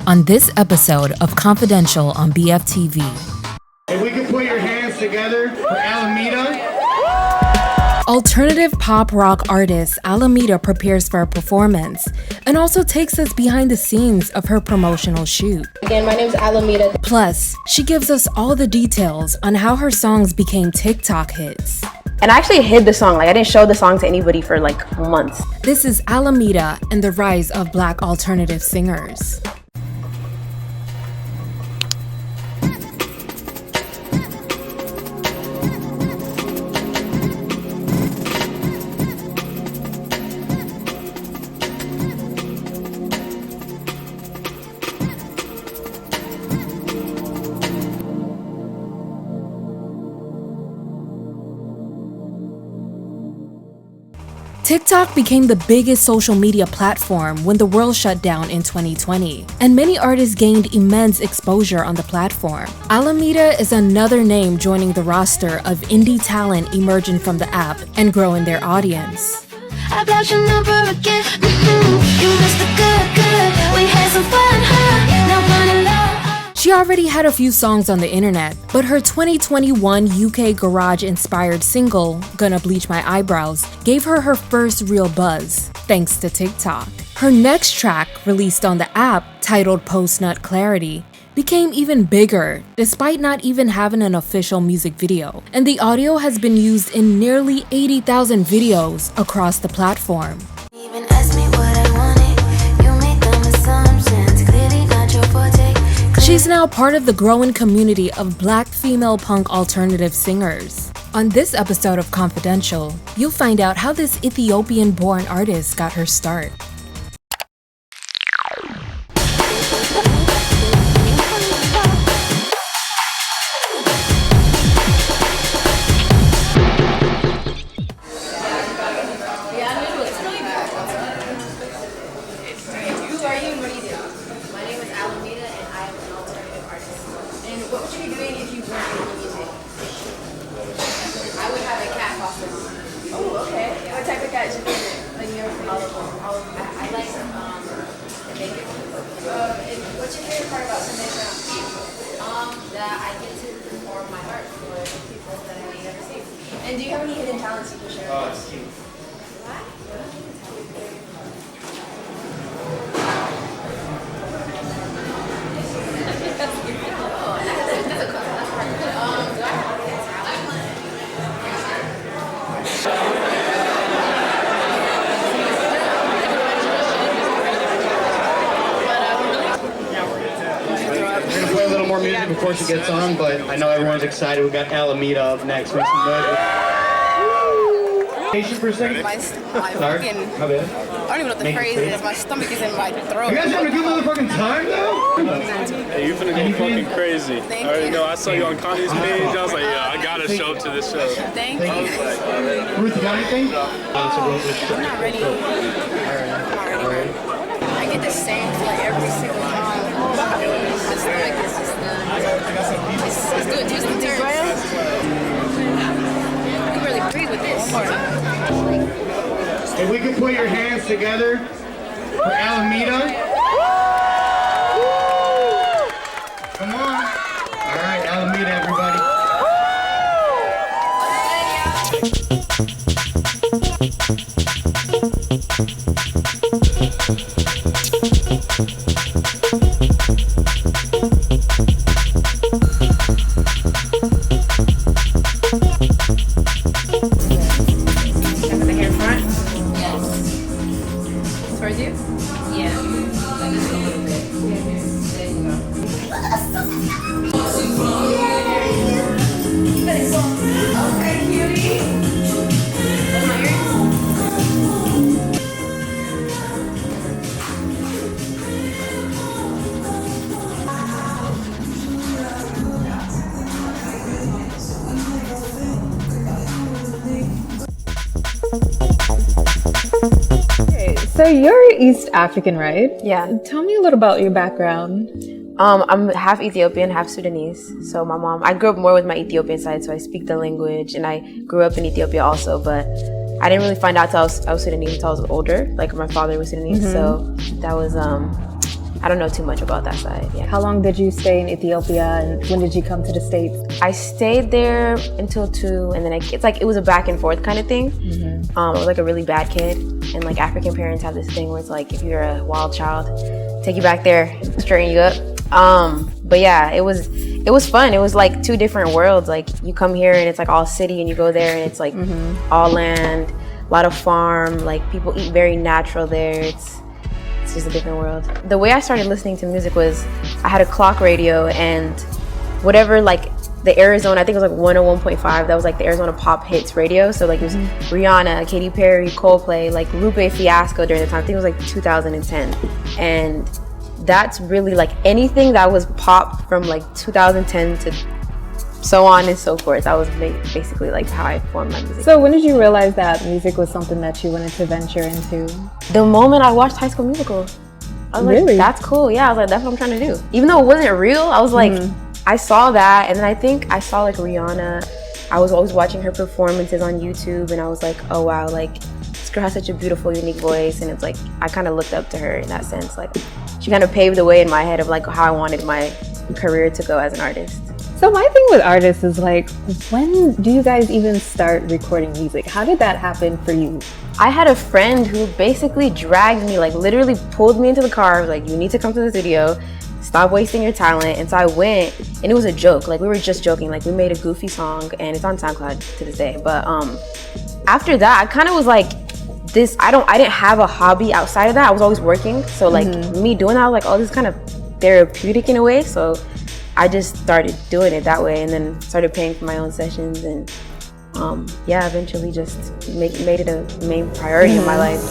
On this episode of Confidential on BFTV. If we could put your hands together for Alameda. Alternative pop rock artist Alameda prepares for a performance and also takes us behind the scenes of her promotional shoot. Again, my name is Alemeda. Plus, she gives us all the details on how her songs became TikTok hits. And I actually hid the song. I didn't show the song to anybody for months. This is Alameda and the rise of Black alternative singers. TikTok became the biggest social media platform when the world shut down in 2020, and many artists gained immense exposure on the platform. Alameda is another name joining the roster of indie talent emerging from the app and growing their audience. I blocked your number again. You missed the good. We had some fun, huh? Now running low. She already had a few songs on the internet, but her 2021 UK garage-inspired single, Gonna Bleach My Eyebrows, gave her her first real buzz, thanks to TikTok. Her next track, released on the app, titled Post-Nut Clarity, became even bigger, despite not even having an official music video, and the audio has been used in nearly 80,000 videos across the platform. Even ask me what I wanted. You made them assumptions. Clearly not your forte. She's now part of the growing community of Black female punk alternative singers. On this episode of Confidential, you'll find out how this Ethiopian-born artist got her start. What's your favorite part about Sunday that I get to perform my art for people that I may never see. And do you have any hidden talents you can share with us? It's cute. More music before she gets on, but I know everyone's excited. We got Alameda up next. Make some noise. Patient for a second. My Sorry. fucking, How bad? I don't even know what the phrase is. My stomach is in my throat. You guys having a good motherfucking time though? Hey, you finna go fucking crazy. Thank I already you. know. I saw you on Kanye's page. I was like, yeah, I gotta show up to this show. Thank you. Ruth, you got anything? I'm not ready. I'm not ready. I get the same feeling every single time. My stomach is just it's doing twists and turns. You can really breathe with this. If we could put your hands together for Alameda. Come on. All right, Alameda, everybody. Towards you? Yeah. Okay, cutie. Hold my ears. So you're East African, right? Yeah. Tell me a little about your background. I'm half Ethiopian, half Sudanese. So my mom, I grew up more with my Ethiopian side, so I speak the language, and I grew up in Ethiopia also, but I didn't really find out till I was Sudanese until I was older. Like my father was Sudanese, so that was I don't know too much about that side. Yeah. How long did you stay in Ethiopia, and when did you come to the States? I stayed there until 2, and then it's like it was a back and forth kind of thing. I was like a really bad kid, and like African parents have this thing where it's like if you're a wild child, take you back there, straighten you up. But yeah, it was fun. It was like 2 different worlds. Like you come here and it's like all city, and you go there and it's like all land, a lot of farm. Like people eat very natural there. It's just a different world. The way I started listening to music was I had a clock radio, and whatever like the Arizona, I think it was like 101.5, that was like the Arizona pop hits radio. So like it was Rihanna, Katy Perry, Coldplay, like Lupe Fiasco during the time. I think it was like 2010. And that's really like anything that was pop from like 2010 to so on and so forth. That was basically like how I formed my music. So when did you realize that music was something that you wanted to venture into? The moment I watched High School Musical, I was Really? like, that's cool. Yeah, I was like, that's what I'm trying to do. Even though it wasn't real, I was like, I saw that, and then I think I saw like Rihanna. I was always watching her performances on YouTube, and I was like, oh wow, like this girl has such a beautiful, unique voice, and it's like I kind of looked up to her in that sense. Like she kind of paved the way in my head of like how I wanted my career to go as an artist. So my thing with artists is like, when do you guys even start recording music? How did that happen for you? I had a friend who basically dragged me, like literally pulled me into the car, was like, you need to come to the studio, stop wasting your talent. And so I went, and it was a joke. Like we were just joking. Like we made a goofy song, and it's on SoundCloud to this day. But after that, I kind of was like, I didn't have a hobby outside of that. I was always working. So like me doing that, I was like, oh, this is kind of therapeutic in a way. So I just started doing it that way, and then started paying for my own sessions, and yeah, eventually just made it a main priority in my life.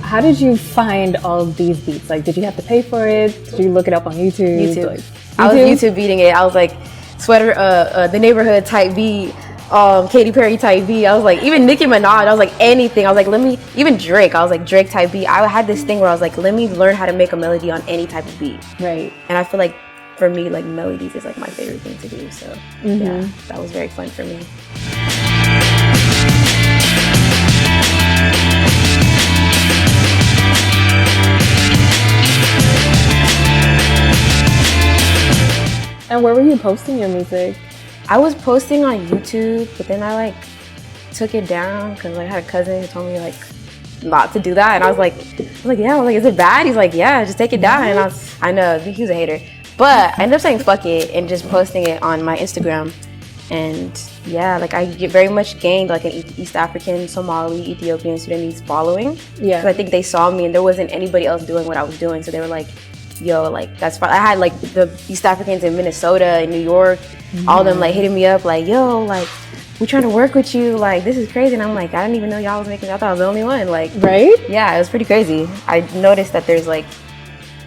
How did you find all of these beats? Like, did you have to pay for it? Did you look it up on YouTube? YouTube. Like, I was YouTube beating it. I was like, sweater, the neighborhood type beat, Katy Perry type beat. I was like, even Nicki Minaj. I was like, anything. I was like, even Drake. I was like, Drake type beat. I had this thing where I was like, let me learn how to make a melody on any type of beat. Right. And I feel like for me, like melodies is like my favorite thing to do. So yeah, that was very fun for me. And where were you posting your music? I was posting on YouTube, but then I like took it down because like, I had a cousin who told me like not to do that, and I was like, yeah. I was like, is it bad? He's like, yeah, just take it down. And I know he was a hater, but I ended up saying fuck it and just posting it on my Instagram. And yeah, like I very much gained like an East African, Somali, Ethiopian, Sudanese following. Yeah, I think they saw me and there wasn't anybody else doing what I was doing, so they were like, yo, like that's fine. I had like the East Africans in Minnesota and New York, all of them like hitting me up like, yo, like we're trying to work with you, like this is crazy. And I'm like, I didn't even know y'all was making, I thought I was the only one. Like, right? Yeah, it was pretty crazy. I noticed that there's like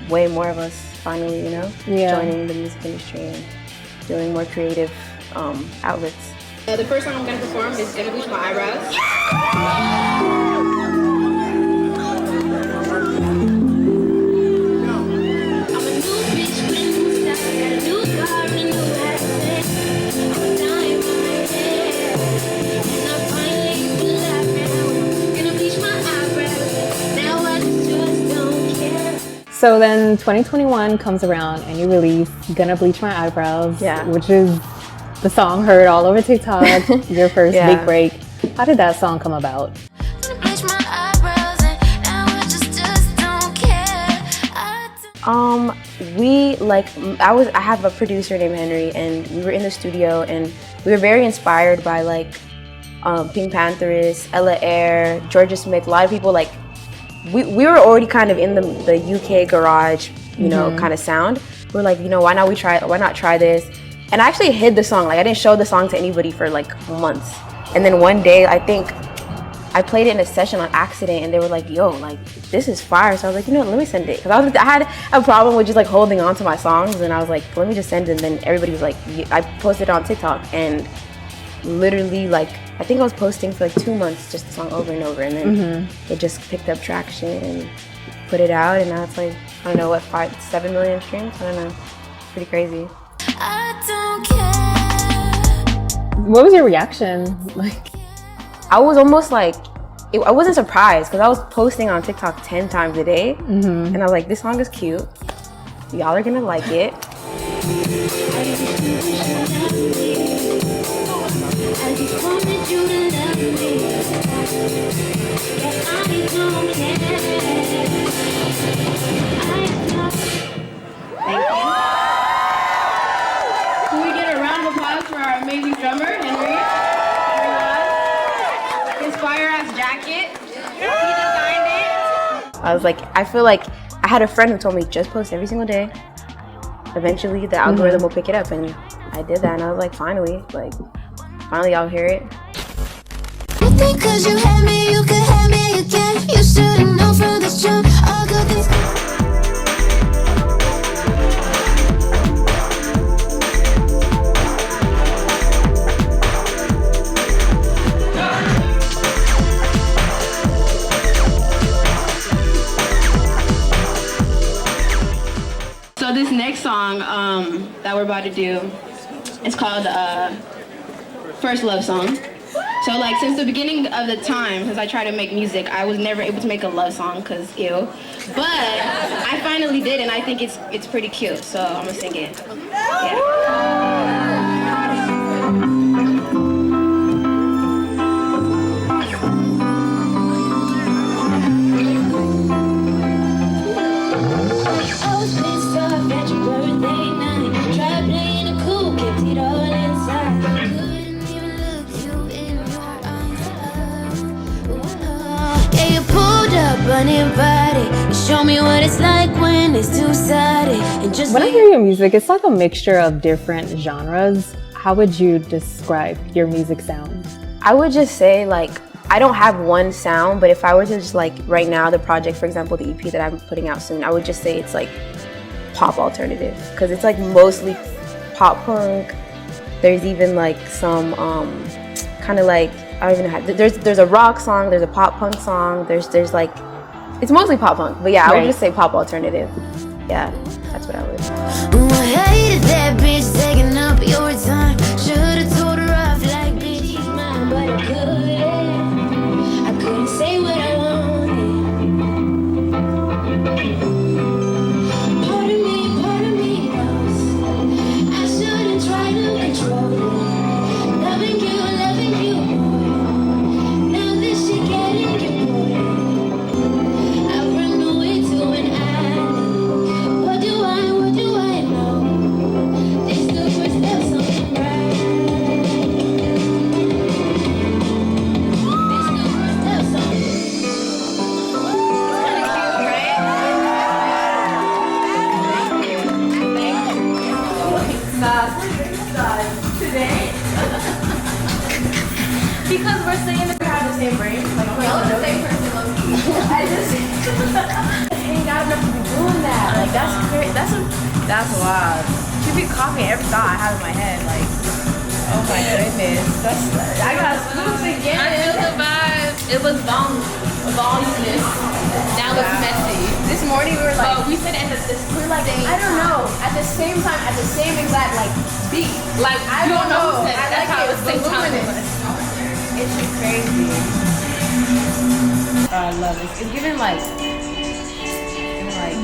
way more of us finally, you know, joining the music industry and doing more creative outlets. The first song I'm gonna perform is Gonna Bleach My Eyebrows. So then 2021 comes around and you release Gonna Bleach My Eyebrows, which is the song heard all over TikTok, your first big break. How did that song come about? I have a producer named Henry, and we were in the studio and we were very inspired by like Pink Pantheress, Ella Eyre, Georgia Smith, a lot of people like we were already kind of in the UK garage, you know, kind of sound. We're like, you know, why not try this? And I actually hid the song. Like I didn't show the song to anybody for like months. And then one day, I think I played it in a session on accident, and they were like, yo, like this is fire. So I was like, you know what, let me send it. Because I had a problem with just like holding on to my songs, and I was like, let me just send it. And then everybody was like, I posted it on TikTok, and literally like, I think I was posting for like 2 months just the song over and over, and then it just picked up traction and put it out, and now it's like, I don't know what, 5-7 million streams. I don't know, pretty crazy. I don't care. What was your reaction? Like, I was almost like, I wasn't surprised because I was posting on TikTok 10 times a day, and I was like, this song is cute. Y'all are gonna like it. I just wanted you to love me. Yeah, I don't care. Thank you. Can we get a round of applause for our amazing drummer, Henry? His fire-ass jacket. He designed it. I was like, I feel like I had a friend who told me just post every single day. Eventually the algorithm will pick it up, and I did that, and I was like, finally y'all hear it. You think 'cause you had me, you could have me again. You should've known from the jump. All good things. So this next song that we're about to do, it's called First Love Song. So like since the beginning of the time, since I tried to make music, I was never able to make a love song because ew. But I finally did, and I think it's pretty cute. So I'm gonna sing it. Yeah. I was pissed off at your birthday night. Tried playing it cool, kept it all inside. Couldn't even look you in your eyes. Yeah, you pulled up uninvited. You show me what it's like when it's two-sided. And just when I hear your music, it's like a mixture of different genres. How would you describe your music sound? I would just say, like, I don't have one sound, but if I were to just like right now, the project, for example, the EP that I'm putting out soon, I would just say it's like pop alternative, because it's like mostly pop punk. There's even like some kind of like, I don't even know how, there's a rock song, there's a pop punk song, there's like, it's mostly pop punk, but yeah, I would just say pop alternative. Yeah, that's what I would. I hated that bitch taking up your time. Should've told her off like, bitch, she's mine, but I couldn't say what I wanted. Part of me knows I shouldn't try to control it. Loving you more. Now this shit getting you bored. I run away to an island. What do I know? This the first step, something right. This the first step, something. Because we're saying that we have the same brain. Like we're the same person. I just ain't got enough to be doing that. Like that's crazy. That's wild. She be copying every thought I have in my head. Like, oh my goodness. I got spooked again. I feel the vibe. It was voluminous. Now it's messy. This morning we were like, we said we're like, I don't know. At the same time, at the same exact like beat. Like I don't know. That's how it was voluminous. It's just crazy. I love it. It's giving like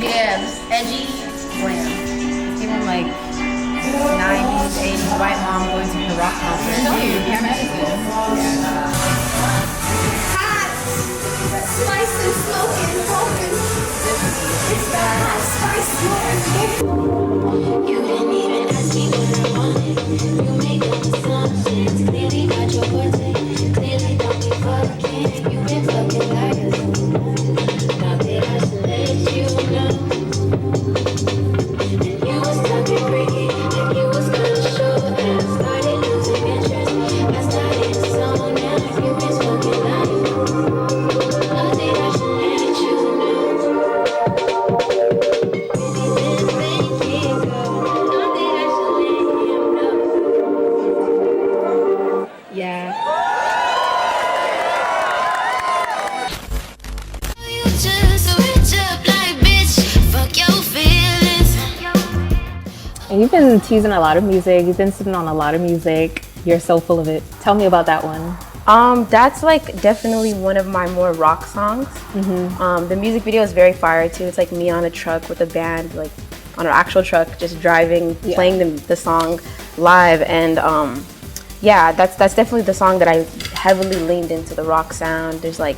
yeah, this edgy glam. It's giving like 90s, 80s white mom going to her rock concert. Hot, spicy, smoking. It's the hot, spicy. You didn't even ask me what I wanted. You make up assumptions. Clearly not your forte. Clearly don't be fucking. You been fucking liars. Now that I should let you know. And you was talking freaky, and you was gonna show. And I started losing interest. I started And you've been teasing a lot of music. You've been sitting on a lot of music. You're so full of it. Tell me about that one. That's like definitely one of my more rock songs. The music video is very fire too. It's like me on a truck with a band, like on an actual truck, just driving, playing the song live. And yeah, that's definitely the song that I heavily leaned into the rock sound. There's like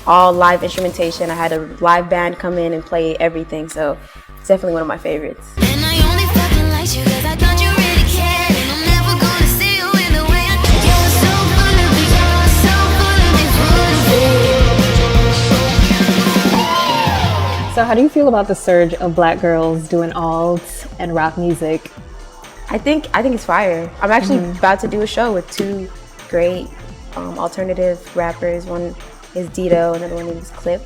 all live instrumentation. I had a live band come in and play everything. So it's definitely one of my favorites. And I only fucking like you 'cause I thought you really cared. And I'm never gonna see you in the way I think. You're so full of it, you're so full of it, full of it. So how do you feel about the surge of Black girls doing alt and rock music? I think it's fire. I'm actually about to do a show with two great alternative rappers. One is Dito, another one is Clip.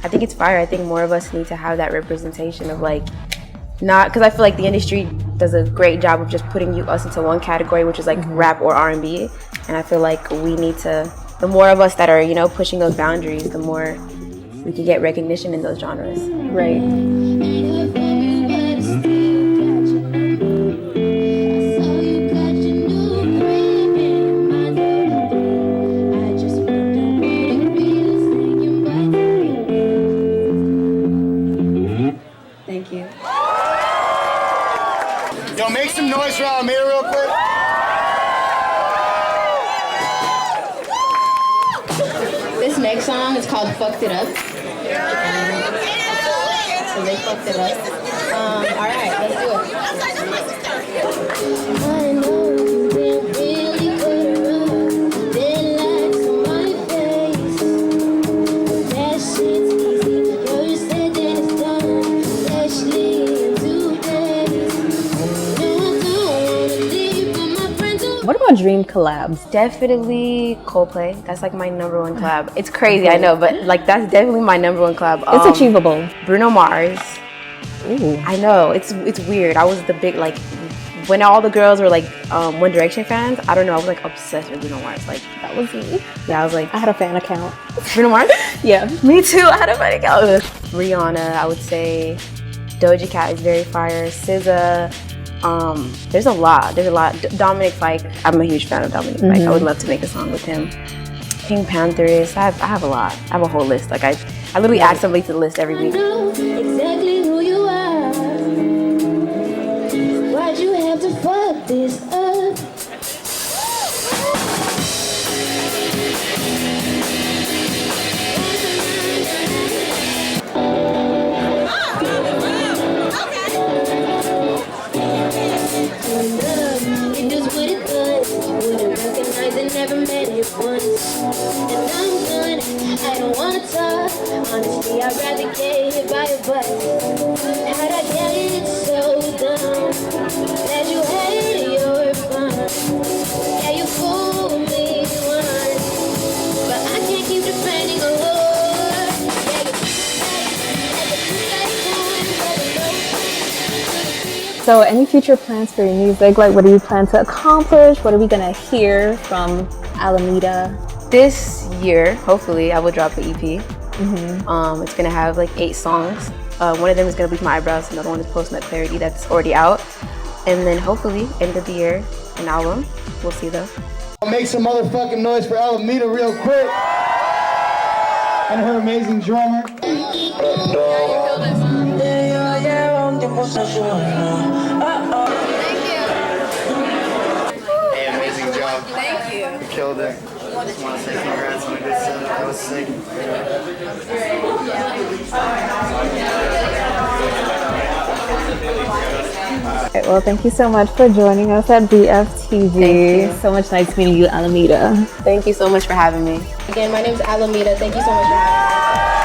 I think it's fire. I think more of us need to have that representation of like, not, because I feel like the industry does a great job of just putting us into one category, which is like rap or R&B. And I feel like we need to, the more of us that are, you know, pushing those boundaries, the more we can get recognition in those genres. Right. Thank you. Yo, make some noise for Alameda real quick. This next song is called Fucked It Up. So they fucked it up. Alright, let's do it. I know you didn't really cut her up. Didn't like to my face. That shit's easy. Yo, you said that it's done. Especially in 2 days. No, I don't wanna leave, but my friends are. What about dream collabs? Definitely Coldplay. That's like my #1 collab. It's crazy, I know, but like that's definitely my #1 collab. It's achievable. Bruno Mars. Ooh. I know, it's weird. I was the big, like, when all the girls were like One Direction fans, I don't know, I was like obsessed with Bruno Mars. Like, That was me. yeah, I was like, I had a fan account. Bruno Mars? Yeah. Me too, I had a fan account. Rihanna, I would say. Doja Cat is very fire. SZA. There's a lot. Dominic Fike, I'm a huge fan of Dominic Fike. I would love to make a song with him. Pink Panthers, I have a lot. I have a whole list. Like I literally add somebody to the list every I week. know exactly who you are. Why'd you have to fuck this up? It does what it does. Wouldn't recognize and never met it once. And I'm done. I don't wanna talk. Honestly, I'd rather get hit by a bus. How'd I get so dumb that you had your fun? Yeah, you fooled me once, but I can't keep defending a whore. Yeah, So any future plans for your music? Like what do you plan to accomplish? What are we gonna hear from Alameda? This year, hopefully, I will drop an EP. It's gonna have like 8 songs. One of them is gonna Bleach My Eyebrows. Another one is Post Nut Clarity that's already out. And then hopefully, end of the year, an album. We'll see though. Make some motherfucking noise for Alameda real quick. And her amazing drummer. Hey, amazing job. Thank you. You killed it. Just want to say congrats on a good set. That was sick. Well, thank you so much for joining us at BFTV. Thank you. So much nice meeting you, Alameda. Thank you so much for having me. Again, my name is Alemeda. Thank you so much for having me.